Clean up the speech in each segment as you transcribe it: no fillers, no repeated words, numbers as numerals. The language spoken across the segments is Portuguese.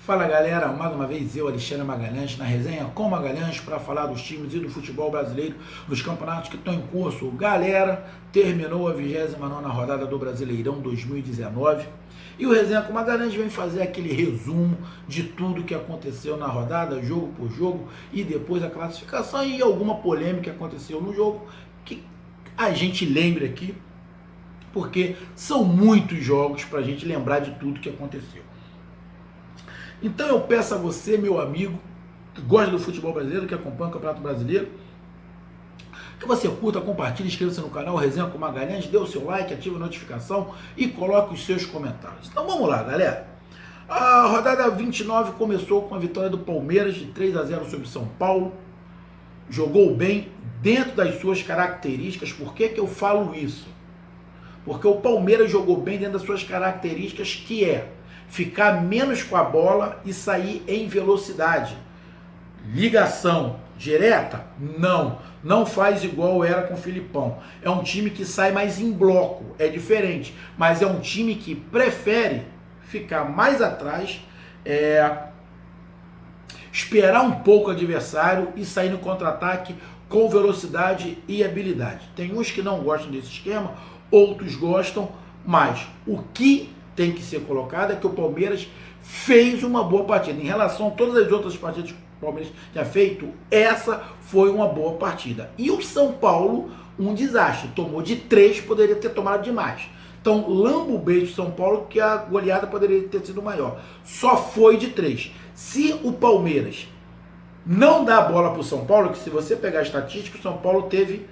Fala galera, mais uma vez eu, Alexandre Magalhães, na resenha com Magalhães para falar dos times e do futebol brasileiro, dos campeonatos que estão em curso. Galera, terminou a 29ª rodada do Brasileirão 2019 e o Resenha com Magalhães vem fazer aquele resumo de tudo que aconteceu na rodada, jogo por jogo, e depois a classificação e alguma polêmica que aconteceu no jogo que a gente lembre aqui, porque são muitos jogos para a gente lembrar de tudo que aconteceu. Então eu peço a você, meu amigo, que gosta do futebol brasileiro, que acompanha o Campeonato Brasileiro, que você curta, compartilhe, inscreva-se no canal Resenha com Magalhães, dê o seu like, ative a notificação e coloque os seus comentários. Então vamos lá, galera. A rodada 29 começou com a vitória do Palmeiras de 3-0 sobre São Paulo. Jogou bem dentro das suas características. Por que que eu falo isso? Porque o Palmeiras jogou bem dentro das suas características, que é ficar menos com a bola e sair em velocidade. Ligação direta? Não faz igual era com o Filipão. É um time que sai mais em bloco, é diferente, mas é um time que prefere ficar mais atrás, esperar um pouco o adversário e sair no contra-ataque com velocidade e habilidade. Tem uns que não gostam desse esquema, outros gostam, mas o que tem que ser colocado é que o Palmeiras fez uma boa partida. Em relação a todas as outras partidas que o Palmeiras tinha feito, essa foi uma boa partida. E o São Paulo, um desastre. Tomou de 3, poderia ter tomado de mais. Então, lamba o beijo do São Paulo, que a goleada poderia ter sido maior. Só foi de 3. Se o Palmeiras não dá a bola para o São Paulo, que se você pegar a estatística, o São Paulo teve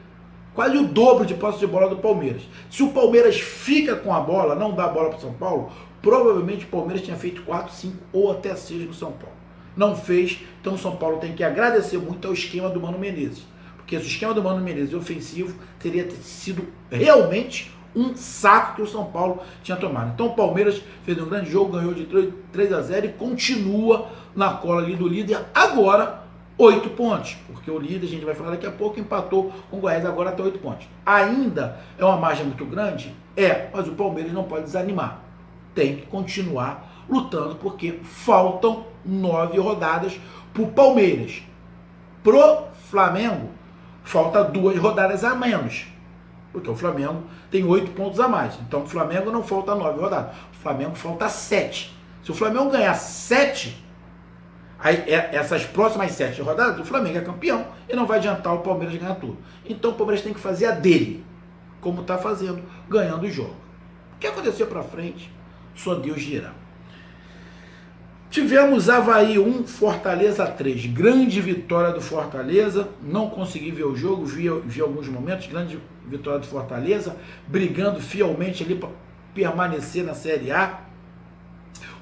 quase o dobro de posse de bola do Palmeiras. Se o Palmeiras fica com a bola, não dá a bola para o São Paulo, provavelmente o Palmeiras tinha feito 4, 5 ou até 6 no São Paulo. Não fez, então o São Paulo tem que agradecer muito ao esquema do Mano Menezes. Porque se o esquema do Mano Menezes ofensivo, teria sido realmente um saco que o São Paulo tinha tomado. Então o Palmeiras fez um grande jogo, ganhou de 3-0 e continua na cola ali do líder. Agora 8 pontos, porque o líder, a gente vai falar daqui a pouco, empatou com o Goiás, agora até 8 pontos. Ainda é uma margem muito grande? Mas o Palmeiras não pode desanimar. Tem que continuar lutando, porque faltam 9 rodadas para o Palmeiras. Pro Flamengo, falta 2 rodadas a menos, porque o Flamengo tem 8 pontos a mais. Então o Flamengo não falta 9 rodadas, o Flamengo falta 7. Se o Flamengo ganhar 7, aí, essas próximas 7 rodadas, o Flamengo é campeão e não vai adiantar o Palmeiras ganhar tudo. Então o Palmeiras tem que fazer a dele, como está fazendo, ganhando o jogo. O que aconteceu para frente, só Deus dirá. Tivemos Avaí 1, Fortaleza 3. Grande vitória do Fortaleza. Não consegui ver o jogo, vi alguns momentos. Grande vitória do Fortaleza, brigando fielmente ali para permanecer na Série A.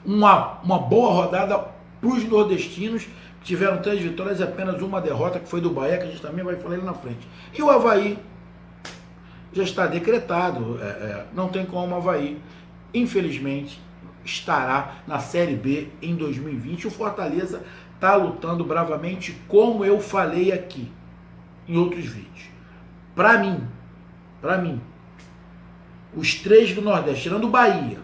Uma boa rodada para os nordestinos, que tiveram 3 vitórias e apenas uma derrota, que foi do Bahia, que a gente também vai falar ali na frente. E o Avaí já está decretado, não tem como o Avaí, infelizmente, estará na Série B em 2020. O Fortaleza está lutando bravamente, como eu falei aqui em outros vídeos. Para mim, os 3 do Nordeste, tirando o Bahia,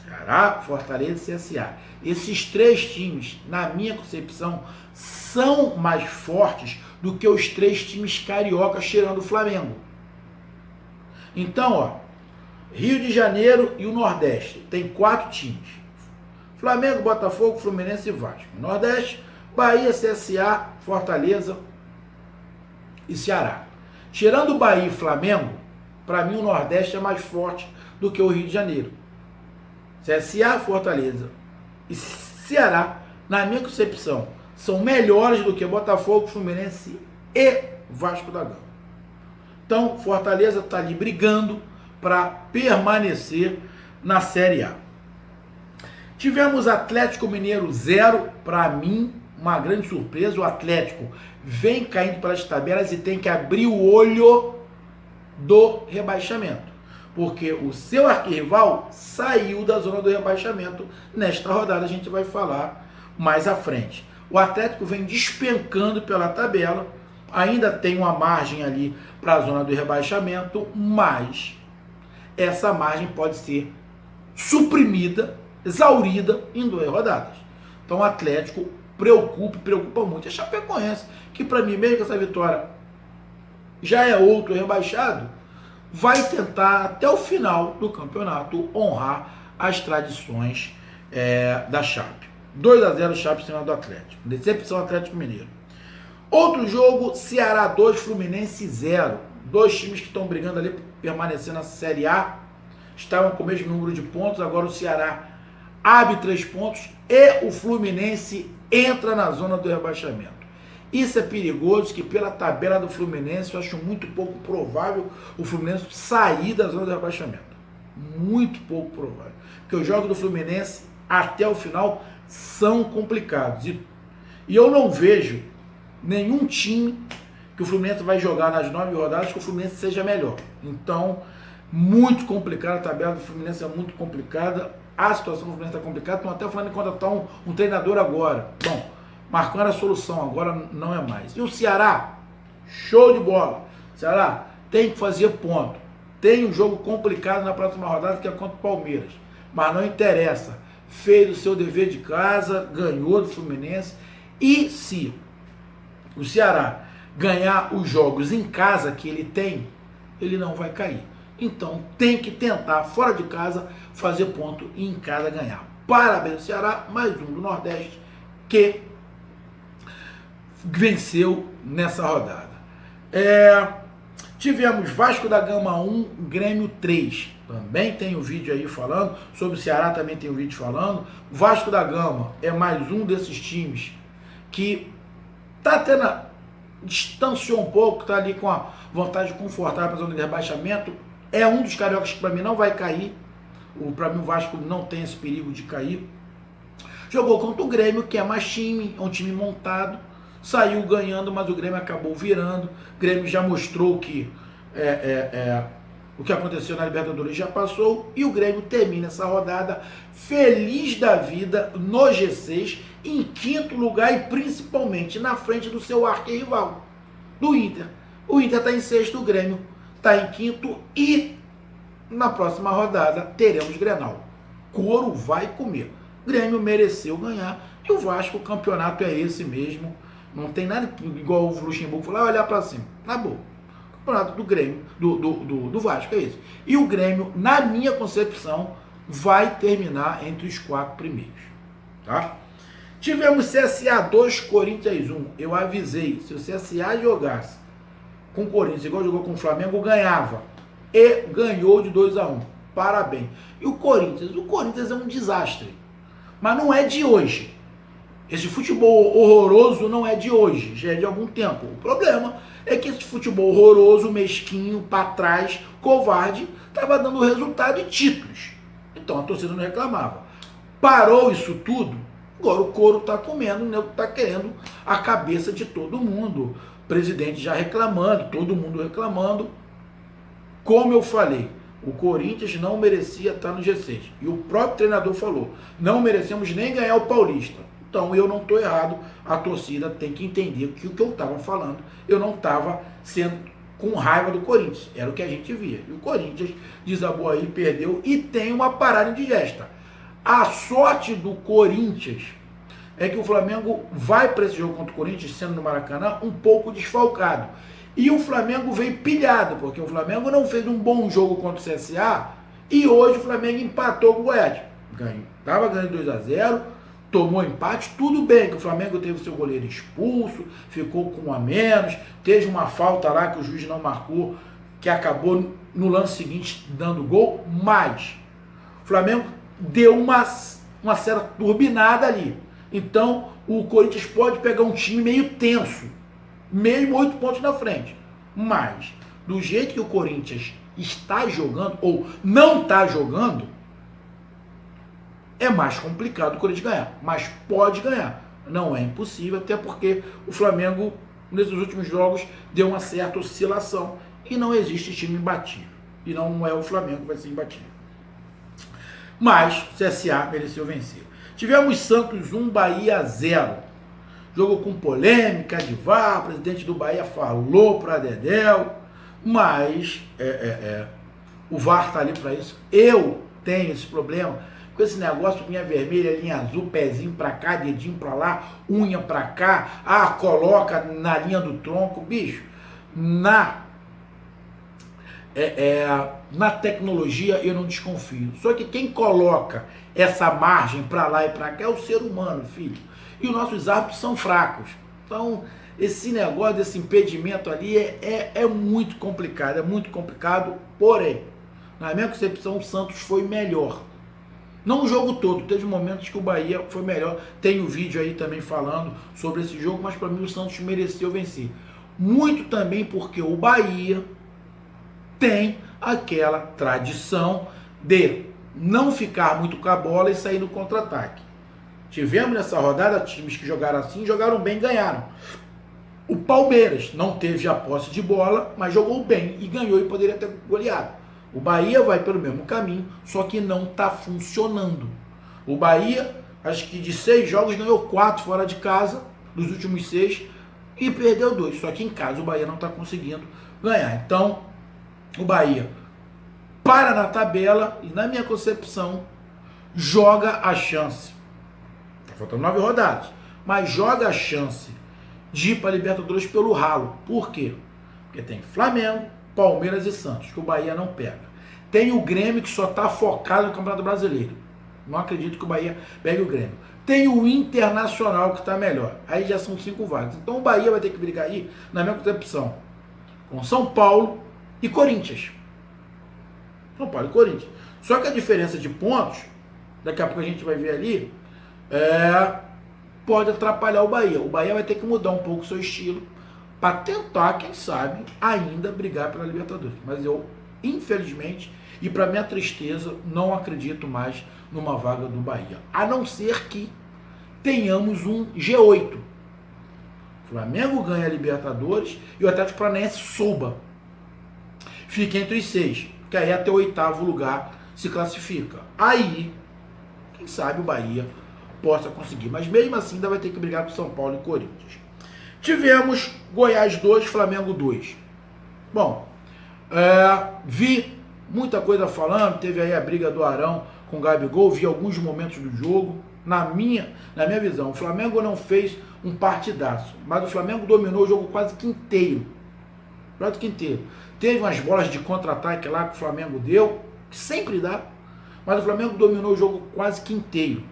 Ceará, Fortaleza e CSA, esses 3 times, na minha concepção, são mais fortes do que os 3 times cariocas, tirando o Flamengo. Então, Rio de Janeiro e o Nordeste tem 4 times: Flamengo, Botafogo, Fluminense e Vasco. Nordeste, Bahia, CSA, Fortaleza e Ceará. Tirando o Bahia e Flamengo, para mim o Nordeste é mais forte do que o Rio de Janeiro. CSA, Fortaleza e Ceará, na minha concepção, são melhores do que Botafogo, Fluminense e Vasco da Gama. Então, Fortaleza está ali brigando para permanecer na Série A. Tivemos Atlético Mineiro 0, para mim, uma grande surpresa. O Atlético vem caindo pelas tabelas e tem que abrir o olho do rebaixamento, porque o seu arquirrival saiu da zona do rebaixamento. Nesta rodada a gente vai falar mais à frente. O Atlético vem despencando pela tabela, ainda tem uma margem ali para a zona do rebaixamento, mas essa margem pode ser suprimida, exaurida em 2 rodadas. Então o Atlético preocupa muito. A Chapecoense, que para mim, mesmo que essa vitória já é outro rebaixado, vai tentar até o final do campeonato honrar as tradições da Chape. 2-0 Chape em cima do Atlético. Decepção Atlético Mineiro. Outro jogo, Ceará 2, Fluminense 0. Dois times que estão brigando ali por permanecer na Série A. Estavam com o mesmo número de pontos. Agora o Ceará abre 3 pontos e o Fluminense entra na zona do rebaixamento. Isso é perigoso, que pela tabela do Fluminense eu acho muito pouco provável o Fluminense sair da zona do rebaixamento. Muito pouco provável. Porque os jogos do Fluminense até o final são complicados. E eu não vejo nenhum time que o Fluminense vai jogar nas 9 rodadas que o Fluminense seja melhor. Então, muito complicada, a tabela do Fluminense é muito complicada, a situação do Fluminense está complicada, estão até falando em contratar um treinador agora. Bom, marcando a solução, agora não é mais. E o Ceará, show de bola. Ceará tem que fazer ponto. Tem um jogo complicado na próxima rodada que é contra o Palmeiras, mas não interessa. Fez o seu dever de casa, ganhou do Fluminense, e se o Ceará ganhar os jogos em casa que ele tem, ele não vai cair. Então tem que tentar fora de casa fazer ponto e em casa ganhar. Parabéns Ceará, mais um do Nordeste que venceu nessa rodada. Tivemos Vasco da Gama 1, Grêmio 3. Também tem um vídeo aí falando. Sobre o Ceará também tem um vídeo falando. Vasco da Gama é mais um desses times que tá tendo, distanciou um pouco, tá ali com a vantagem confortável para a zona de rebaixamento. É um dos cariocas que para mim não vai cair. Para mim o Vasco não tem esse perigo de cair. Jogou contra o Grêmio, que é mais time, é um time montado. Saiu ganhando, mas o Grêmio acabou virando. O Grêmio já mostrou que o que aconteceu na Libertadores já passou. E o Grêmio termina essa rodada feliz da vida no G6, em quinto lugar e principalmente na frente do seu arquirrival, do Inter. O Inter está em sexto, o Grêmio está em quinto e na próxima rodada teremos Grenal. Couro vai comer. O Grêmio mereceu ganhar e o Vasco, o campeonato é esse mesmo. Não tem nada igual o Luxemburgo falou, olhar para cima. Na boa. O campeonato do Grêmio, do Vasco é esse. E o Grêmio, na minha concepção, vai terminar entre os 4 primeiros. Tá? Tivemos CSA 2, Corinthians 1. Eu avisei, se o CSA jogasse com o Corinthians, igual jogou com o Flamengo, ganhava. E ganhou de 2-1. Parabéns. E o Corinthians é um desastre. Mas não é de hoje. Esse futebol horroroso não é de hoje, já é de algum tempo. O problema é que esse futebol horroroso, mesquinho, para trás, covarde, estava dando resultado e títulos. Então a torcida não reclamava. Parou isso tudo, agora o couro está comendo, o nego está querendo a cabeça de todo mundo. O presidente já reclamando, todo mundo reclamando. Como eu falei, o Corinthians não merecia estar no G6. E o próprio treinador falou, não merecemos nem ganhar o Paulista. Então eu não estou errado, a torcida tem que entender que o que eu estava falando, eu não estava sendo com raiva do Corinthians, era o que a gente via. E o Corinthians desabou aí, perdeu e tem uma parada indigesta. A sorte do Corinthians é que o Flamengo vai para esse jogo contra o Corinthians, sendo no Maracanã, um pouco desfalcado. E o Flamengo veio pilhado, porque o Flamengo não fez um bom jogo contra o CSA e hoje o Flamengo empatou com o Goiás. Estava ganhando 2-0, tomou empate, tudo bem que o Flamengo teve seu goleiro expulso, ficou com 1 a menos, teve uma falta lá que o juiz não marcou, que acabou no lance seguinte dando gol, mas o Flamengo deu uma certa turbinada ali. Então o Corinthians pode pegar um time meio tenso, mesmo 8 pontos na frente. Mas do jeito que o Corinthians está jogando, ou não está jogando, é mais complicado o Corinthians ganhar, mas pode ganhar. Não é impossível, até porque o Flamengo, nesses últimos jogos, deu uma certa oscilação e não existe time imbatível. E não é o Flamengo que vai ser imbatível. Mas o CSA mereceu vencer. Tivemos Santos 1, Bahia 0. Jogo com polêmica de VAR, o presidente do Bahia falou para Dedéu, mas o VAR está ali para isso. Eu tenho esse problema com esse negócio, linha vermelha, linha azul, pezinho pra cá, dedinho pra lá, unha pra cá, coloca na linha do tronco, bicho, na tecnologia eu não desconfio. Só que quem coloca essa margem para lá e para cá é o ser humano, filho. E os nossos árbitros são fracos. Então, esse negócio desse impedimento ali é muito complicado, porém, na minha concepção, o Santos foi melhor. Não o jogo todo, teve momentos que o Bahia foi melhor. Tem o vídeo aí também falando sobre esse jogo, mas para mim o Santos mereceu vencer. Muito também porque o Bahia tem aquela tradição de não ficar muito com a bola e sair no contra-ataque. Tivemos nessa rodada times que jogaram assim, jogaram bem e ganharam. O Palmeiras não teve a posse de bola, mas jogou bem e ganhou e poderia ter goleado. O Bahia vai pelo mesmo caminho, só que não está funcionando. O Bahia, acho que de 6 jogos, ganhou 4 fora de casa, dos últimos 6, e perdeu 2. Só que em casa o Bahia não está conseguindo ganhar. Então, o Bahia para na tabela e, na minha concepção, joga a chance. Está faltando 9 rodadas, mas joga a chance de ir para a Libertadores pelo ralo. Por quê? Porque tem Flamengo, Palmeiras e Santos, que o Bahia não pega. Tem o Grêmio, que só está focado no Campeonato Brasileiro. Não acredito que o Bahia pegue o Grêmio. Tem o Internacional, que está melhor. Aí já são 5 vagas. Então o Bahia vai ter que brigar aí, na minha concepção, com São Paulo e Corinthians. São Paulo e Corinthians. Só que a diferença de pontos, daqui a pouco a gente vai ver ali, pode atrapalhar o Bahia. O Bahia vai ter que mudar um pouco o seu estilo para tentar, quem sabe, ainda brigar pela Libertadores. Mas eu, infelizmente, e para minha tristeza, não acredito mais numa vaga do Bahia. A não ser que tenhamos um G8. O Flamengo ganha a Libertadores e o Atlético Paranaense suba. Fica entre os 6, que aí até o 8º lugar se classifica. Aí, quem sabe o Bahia possa conseguir. Mas mesmo assim ainda vai ter que brigar com São Paulo e Corinthians. Tivemos Goiás 2, Flamengo 2. Bom, vi muita coisa falando, teve aí a briga do Arão com o Gabigol, vi alguns momentos do jogo. Na minha visão, o Flamengo não fez um partidaço, mas o Flamengo dominou o jogo quase que inteiro. Quase que inteiro. Teve umas bolas de contra-ataque lá que o Flamengo deu, que sempre dá, mas o Flamengo dominou o jogo quase que inteiro.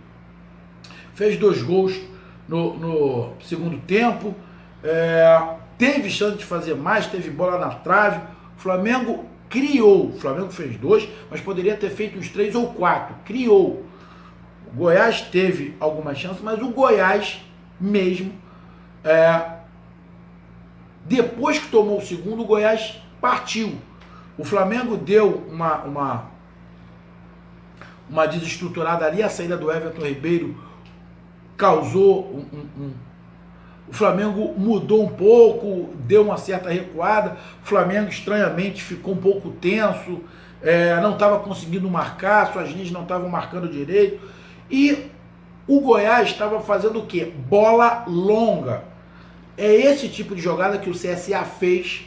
Fez 2 gols no segundo tempo, teve chance de fazer mais, teve bola na trave. O Flamengo criou, o Flamengo fez 2, mas poderia ter feito uns 3 ou 4, criou. O Goiás teve alguma chance, mas o Goiás mesmo, depois que tomou o segundo, o Goiás partiu. O Flamengo deu uma desestruturada ali, a saída do Everton Ribeiro causou o Flamengo mudou um pouco, deu uma certa recuada. O Flamengo estranhamente ficou um pouco tenso, não estava conseguindo marcar, suas linhas não estavam marcando direito. E o Goiás estava fazendo o quê? Bola longa. É esse tipo de jogada que o CSA fez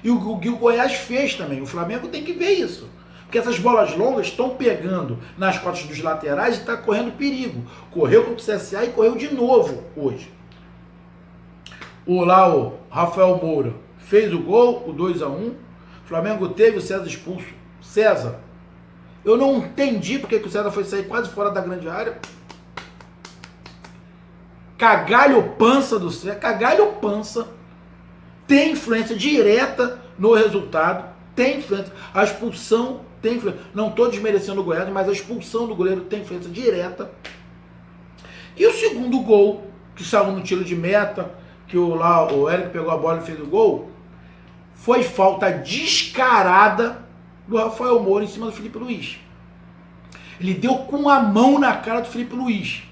e o Goiás fez também. O Flamengo tem que ver isso. Porque essas bolas longas estão pegando nas costas dos laterais e está correndo perigo. Correu contra o CSA e correu de novo hoje. O Rafael Moura fez o gol, o 2-1. O Flamengo teve o César expulso. César, eu não entendi porque que o César foi sair quase fora da grande área. Cagalho pança do César. Cagalho pança. Tem influência direta no resultado. Tem influência. A expulsão tem influência. Não estou desmerecendo o Goiás, mas a expulsão do goleiro tem influência direta. E o segundo gol, que saiu no tiro de meta, que o Eric pegou a bola e fez o gol, foi falta descarada do Rafael Moura em cima do Felipe Luiz. Ele deu com a mão na cara do Felipe Luiz.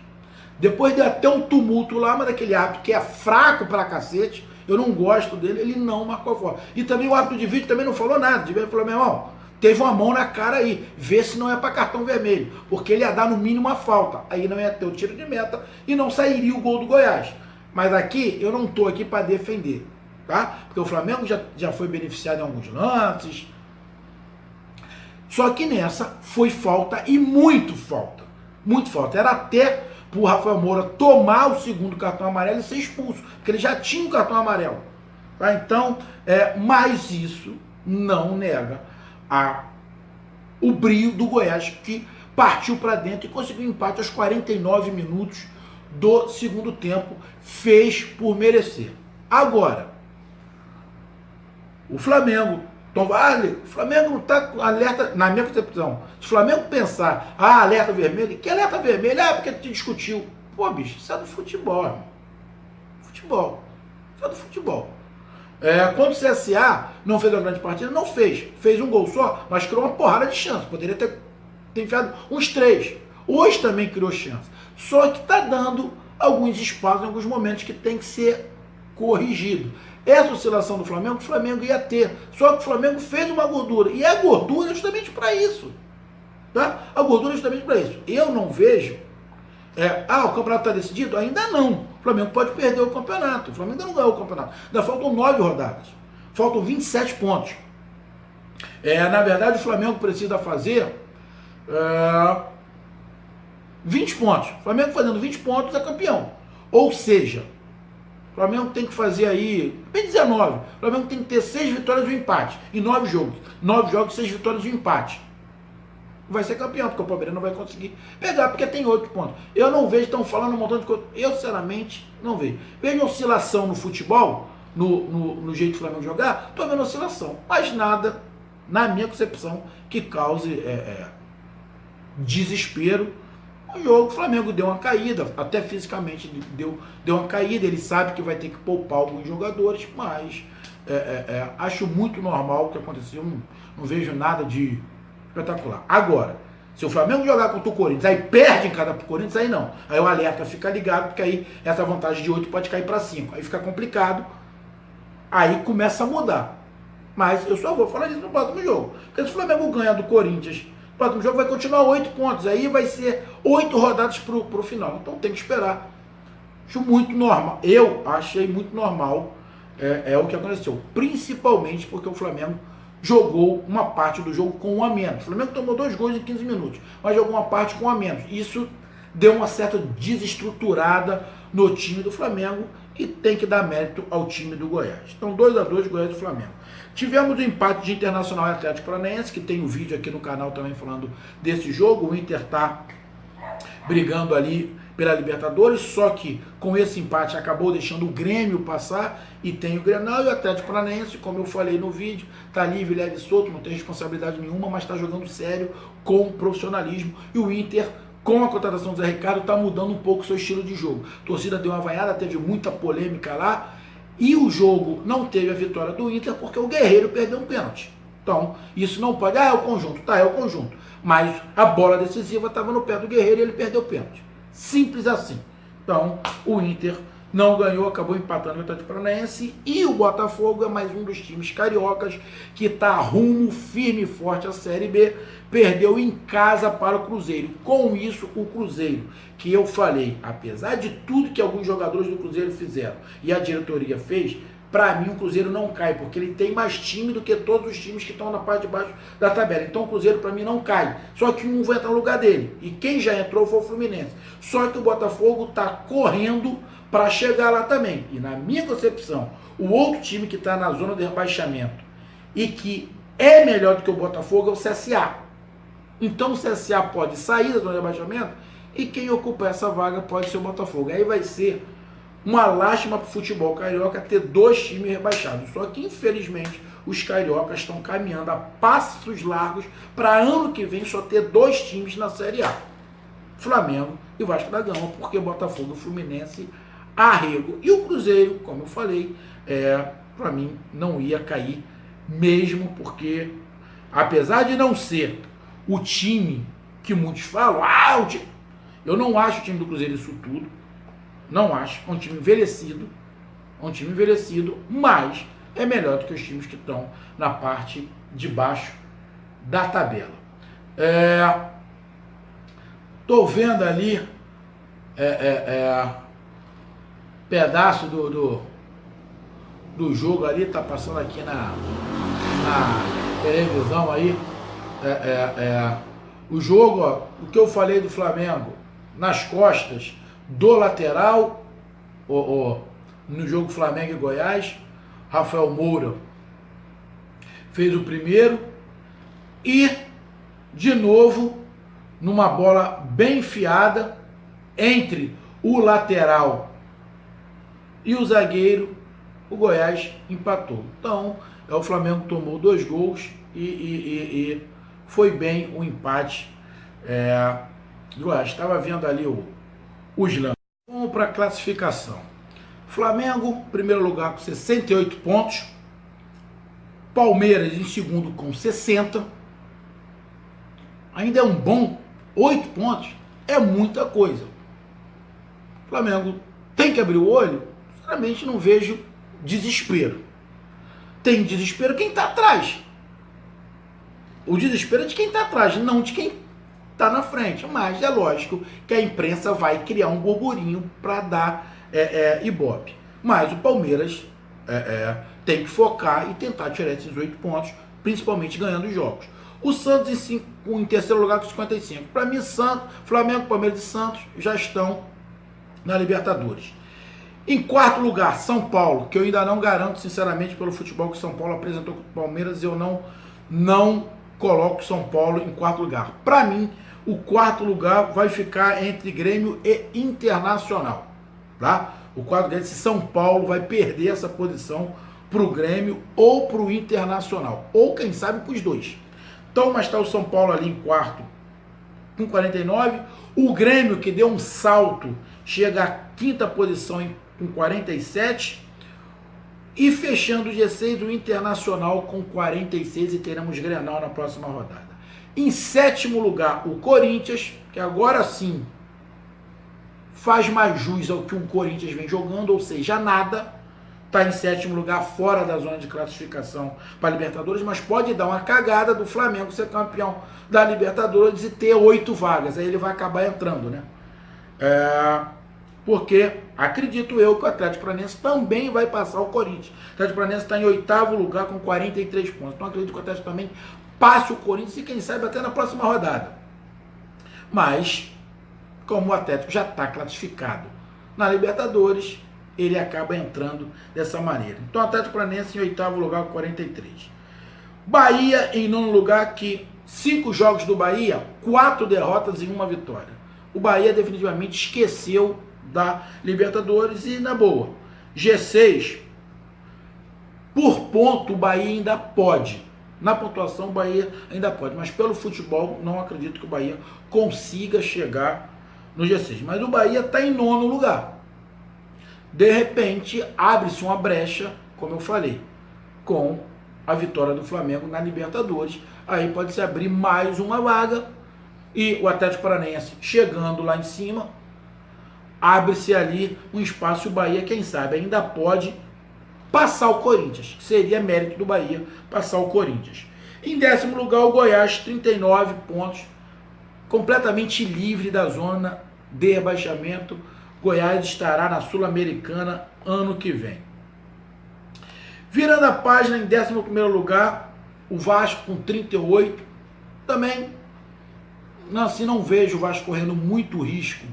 Depois deu até um tumulto lá, mas daquele árbitro que é fraco pra cacete, eu não gosto dele, ele não marcou a falta. E também o árbitro de vídeo também não falou nada. Ele falou, meu irmão, teve uma mão na cara aí, vê se não é para cartão vermelho, porque ele ia dar no mínimo uma falta. Aí não ia ter o tiro de meta e não sairia o gol do Goiás. Mas aqui, eu não estou aqui para defender, tá? Porque o Flamengo já foi beneficiado em alguns lances. Só que nessa foi falta e muito falta. muito falta. Era até para o Rafael Moura tomar o segundo cartão amarelo e ser expulso, porque ele já tinha o cartão amarelo. Tá? Então, mas isso não nega o brio do Goiás, que partiu para dentro e conseguiu empate aos 49 minutos do segundo tempo, fez por merecer. Agora, o Flamengo, Tom Varley, o Flamengo não está alerta, na minha concepção, se o Flamengo pensar, alerta vermelho, que alerta vermelho? Porque te discutiu. Pô, bicho, isso é do futebol, irmão. Futebol. Isso é do futebol. Quando o CSA não fez uma grande partida, não fez. Fez um gol só, mas criou uma porrada de chance. Poderia ter enfiado uns 3. Hoje também criou chance. Só que está dando alguns espaços em alguns momentos que tem que ser corrigido. Essa oscilação do Flamengo, o Flamengo ia ter. Só que o Flamengo fez uma gordura. E a gordura é justamente para isso. Tá? A gordura é justamente para isso. Eu não vejo. O campeonato está decidido? Ainda não. O Flamengo pode perder o campeonato. O Flamengo ainda não ganhou o campeonato. Ainda faltam 9 rodadas. Faltam 27 pontos. Na verdade, o Flamengo precisa fazer 20 pontos. O Flamengo fazendo 20 pontos é campeão. Ou seja, o Flamengo tem que fazer aí, bem 19. O Flamengo tem que ter 6 vitórias e um empate. Em 9 jogos. 9 jogos, 6 vitórias e um empate. Vai ser campeão, porque o Palmeiras não vai conseguir pegar, porque tem 8 pontos. Eu não vejo, estão falando um montão de coisa. Eu, sinceramente, não vejo. Vejo oscilação no futebol, no jeito do Flamengo jogar, estou vendo oscilação. Mas nada, na minha concepção, que cause desespero. O jogo, o Flamengo deu uma caída, até fisicamente deu uma caída. Ele sabe que vai ter que poupar alguns jogadores, mas acho muito normal o que aconteceu. Não vejo nada de espetacular. Agora, se o Flamengo jogar contra o Corinthians, aí perde em cada pro Corinthians, aí não. Aí o alerta fica ligado, porque aí essa vantagem de 8 pode cair para 5. Aí fica complicado. Aí começa a mudar. Mas eu só vou falar disso no próximo jogo. Porque se o Flamengo ganha do Corinthians, no próximo jogo vai continuar 8 pontos. Aí vai ser 8 rodadas pro final. Então tem que esperar. Acho muito normal. Eu achei muito normal o que aconteceu. Principalmente porque o Flamengo jogou uma parte do jogo com um a menos. O Flamengo tomou 2 gols em 15 minutos, mas jogou uma parte com um a menos. Isso deu uma certa desestruturada no time do Flamengo e tem que dar mérito ao time do Goiás. Então 2-2 Goiás e Flamengo. Tivemos o empate de Internacional e Atlético Paranaense, que tem um vídeo aqui no canal também falando desse jogo. O Inter está brigando ali pela Libertadores, só que com esse empate acabou deixando o Grêmio passar e tem o Grenal. E o Atlético Paranaense, como eu falei no vídeo, tá livre, leve e solto, não tem responsabilidade nenhuma, mas está jogando sério, com profissionalismo. E o Inter, com a contratação do Zé Ricardo, está mudando um pouco o seu estilo de jogo. A torcida deu uma vaiada, teve muita polêmica lá, e o jogo não teve a vitória do Inter porque o Guerreiro perdeu um pênalti. Então, isso não pode... é o conjunto. Tá, é o conjunto. Mas a bola decisiva estava no pé do Guerreiro e ele perdeu o pênalti. Simples assim. Então, o Inter não ganhou, acabou empatando o Atlético Paranaense. E o Botafogo é mais um dos times cariocas que está rumo firme e forte à Série B. Perdeu em casa para o Cruzeiro. Com isso, o Cruzeiro, que eu falei, apesar de tudo que alguns jogadores do Cruzeiro fizeram e a diretoria fez, para mim o Cruzeiro não cai, porque ele tem mais time do que todos os times que estão na parte de baixo da tabela. Então o Cruzeiro para mim não cai, só que um vai entrar no lugar dele. E quem já entrou foi o Fluminense. Só que o Botafogo está correndo para chegar lá também. E na minha concepção, o outro time que está na zona de rebaixamento e que é melhor do que o Botafogo é o CSA. Então o CSA pode sair da zona de rebaixamento e quem ocupa essa vaga pode ser o Botafogo. Aí vai ser uma lástima para o futebol carioca ter 2 times rebaixados. Só que, infelizmente, os cariocas estão caminhando a passos largos para ano que vem só ter 2 times na Série A. Flamengo e Vasco da Gama, porque Botafogo e Fluminense arrego. E o Cruzeiro, como eu falei, para mim não ia cair mesmo, porque apesar de não ser o time que muitos falam, eu não acho o time do Cruzeiro isso tudo. Não acho. É um time envelhecido. Mas é melhor do que os times que estão na parte de baixo da tabela. Tô vendo ali pedaço do jogo ali, tá passando aqui na televisão aí. O jogo, ó, o que eu falei do Flamengo, nas costas do lateral, no jogo Flamengo e Goiás, Rafael Moura fez o primeiro e, de novo, numa bola bem enfiada entre o lateral e o zagueiro, o Goiás empatou. Então, o Flamengo tomou 2 gols e foi bem o empate do Goiás. Estava vendo ali os lances. Vamos para a classificação. Flamengo, primeiro lugar com 68 pontos. Palmeiras em segundo com 60. Ainda é um bom 8 pontos. É muita coisa. O Flamengo tem que abrir o olho? Sinceramente, não vejo desespero. Tem desespero quem está atrás. O desespero é de quem está atrás, não de quem está na frente. Mas é lógico que a imprensa vai criar um burburinho para dar ibope. Mas o Palmeiras tem que focar e tentar tirar esses 8 pontos, principalmente ganhando os jogos. O Santos em terceiro lugar com 55. Para mim, Flamengo, Palmeiras e Santos já estão na Libertadores. Em quarto lugar, São Paulo, que eu ainda não garanto, sinceramente, pelo futebol que São Paulo apresentou com o Palmeiras, eu não coloco São Paulo em quarto lugar. Para mim, o quarto lugar vai ficar entre Grêmio e Internacional. Tá? O quarto lugar, se São Paulo vai perder essa posição para o Grêmio ou para o Internacional. Ou, quem sabe, para os dois. Então, mas está o São Paulo ali em quarto com 49. O Grêmio, que deu um salto, chega à quinta posição com 47. E fechando o G6, o Internacional com 46 e teremos Grenal na próxima rodada. Em sétimo lugar, o Corinthians, que agora sim faz mais jus ao que o Corinthians vem jogando, ou seja, nada. Está em sétimo lugar, fora da zona de classificação para a Libertadores, mas pode dar uma cagada do Flamengo ser campeão da Libertadores e ter 8 vagas. Aí ele vai acabar entrando, né? Porque acredito eu que o Atlético Paranaense também vai passar o Corinthians. O Atlético Paranaense está em oitavo lugar com 43 pontos. Então acredito que o Atlético também passe o Corinthians e quem sabe até na próxima rodada. Mas, como o Atlético já está classificado na Libertadores, ele acaba entrando dessa maneira. Então, Atlético Paranaense em oitavo lugar com 43. Bahia em nono lugar, que 5 jogos do Bahia, 4 derrotas e 1 vitória. O Bahia definitivamente esqueceu da Libertadores e na boa. G6, por ponto, o Bahia ainda pode. Na pontuação, o Bahia ainda pode. Mas pelo futebol, não acredito que o Bahia consiga chegar no G6. Mas o Bahia está em nono lugar. De repente, abre-se uma brecha, como eu falei, com a vitória do Flamengo na Libertadores. Aí pode se abrir mais uma vaga e o Atlético Paranaense chegando lá em cima, abre-se ali um espaço e o Bahia, quem sabe, ainda pode passar o Corinthians, que seria mérito do Bahia passar o Corinthians. Em décimo lugar, o Goiás, 39 pontos, completamente livre da zona de rebaixamento. Goiás estará na Sul-Americana ano que vem. Virando a página, em 11º lugar, o Vasco com 38. Também, assim, não vejo o Vasco correndo muito risco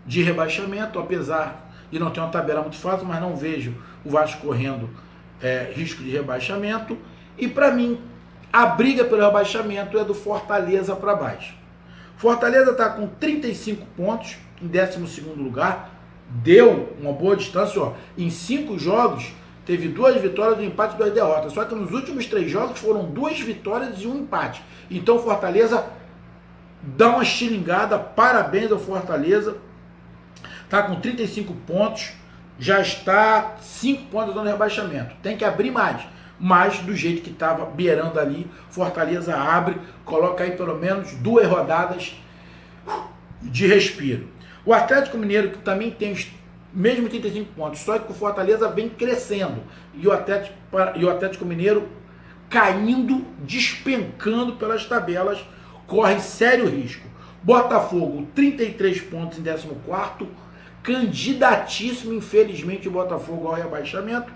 de rebaixamento, apesar de não ter uma tabela muito fácil, mas não vejo o Vasco correndo risco de rebaixamento. E para mim, a briga pelo rebaixamento é do Fortaleza para baixo. Fortaleza está com 35 pontos, em 12º lugar, deu uma boa distância, ó. Em 5 jogos, teve 2 vitórias, 1 empate e 2 derrotas. Só que nos últimos 3 jogos foram 2 vitórias e 1 empate. Então Fortaleza dá uma estilingada, parabéns ao Fortaleza. Está com 35 pontos, já está 5 pontos da zona de rebaixamento. Tem que abrir mais. Mas do jeito que estava beirando ali, Fortaleza abre, coloca aí pelo menos 2 rodadas de respiro. O Atlético Mineiro, que também tem os mesmos 35 pontos, só que o Fortaleza vem crescendo. E o Atlético Mineiro caindo, despencando pelas tabelas, corre sério risco. Botafogo, 33 pontos em 14º, candidatíssimo, infelizmente, o Botafogo ao rebaixamento.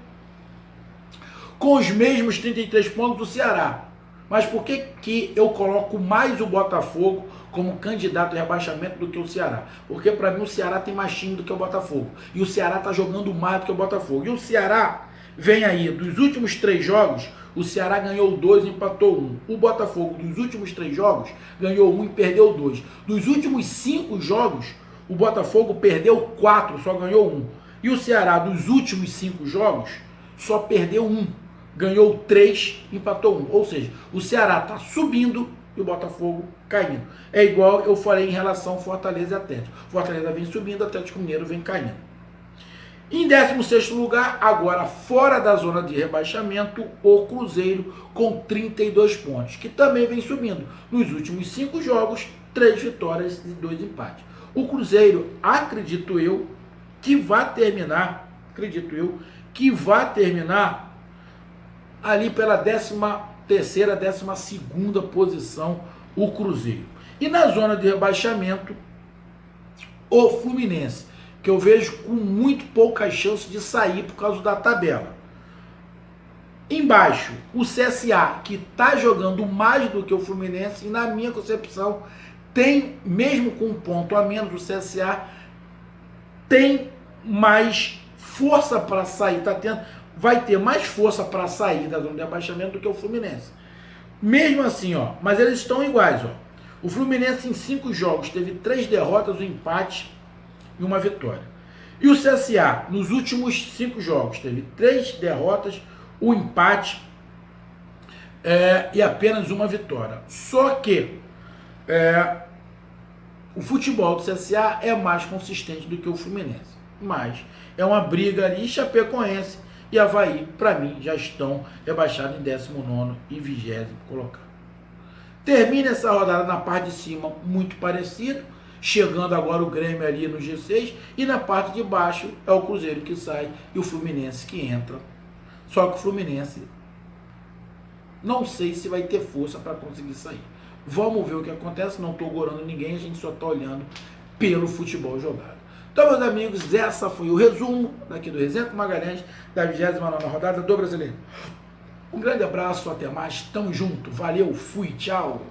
Com os mesmos 33 pontos do Ceará. Mas por que eu coloco mais o Botafogo como candidato a rebaixamento do que o Ceará? Porque para mim o Ceará tem mais time do que o Botafogo. E o Ceará está jogando mais do que o Botafogo. E o Ceará vem aí, dos últimos 3 jogos, o Ceará ganhou 2 e empatou 1. O Botafogo, dos últimos 3 jogos, ganhou 1 e perdeu 2. Dos últimos 5 jogos, o Botafogo perdeu 4, só ganhou 1. E o Ceará, dos últimos 5 jogos, só perdeu 1. Ganhou 3, empatou 1. Ou seja, o Ceará está subindo e o Botafogo caindo. É igual eu falei em relação ao Fortaleza e Atlético. Fortaleza vem subindo, Atlético Mineiro vem caindo. Em 16º lugar, agora fora da zona de rebaixamento, o Cruzeiro com 32 pontos, que também vem subindo. Nos últimos 5 jogos, 3 vitórias e 2 empates. O Cruzeiro, acredito eu, que vai terminar ali pela 13ª, 12ª posição, o Cruzeiro. E na zona de rebaixamento, o Fluminense, que eu vejo com muito poucas chances de sair por causa da tabela. Embaixo, o CSA, que está jogando mais do que o Fluminense, e na minha concepção, tem, mesmo com um ponto a menos, o CSA tem mais força para sair, vai ter mais força para sair da zona de rebaixamento do que o Fluminense. Mesmo assim, mas eles estão iguais. O Fluminense em 5 jogos teve 3 derrotas, um empate e uma vitória. E o CSA, nos últimos 5 jogos, teve 3 derrotas, um empate e apenas uma vitória. Só que o futebol do CSA é mais consistente do que o Fluminense. Mas é uma briga ali, Chapecoense e Avaí, para mim, já estão rebaixados em 19º e 20º colocado. Termina essa rodada na parte de cima muito parecido, chegando agora o Grêmio ali no G6, e na parte de baixo é o Cruzeiro que sai e o Fluminense que entra. Só que o Fluminense não sei se vai ter força para conseguir sair. Vamos ver o que acontece, não estou gorando ninguém, a gente só está olhando pelo futebol jogado. Então, meus amigos, essa foi o resumo daqui do Resenha com Magalhães, da 29ª rodada do Brasileiro. Um grande abraço, até mais, tamo junto, valeu, fui, tchau!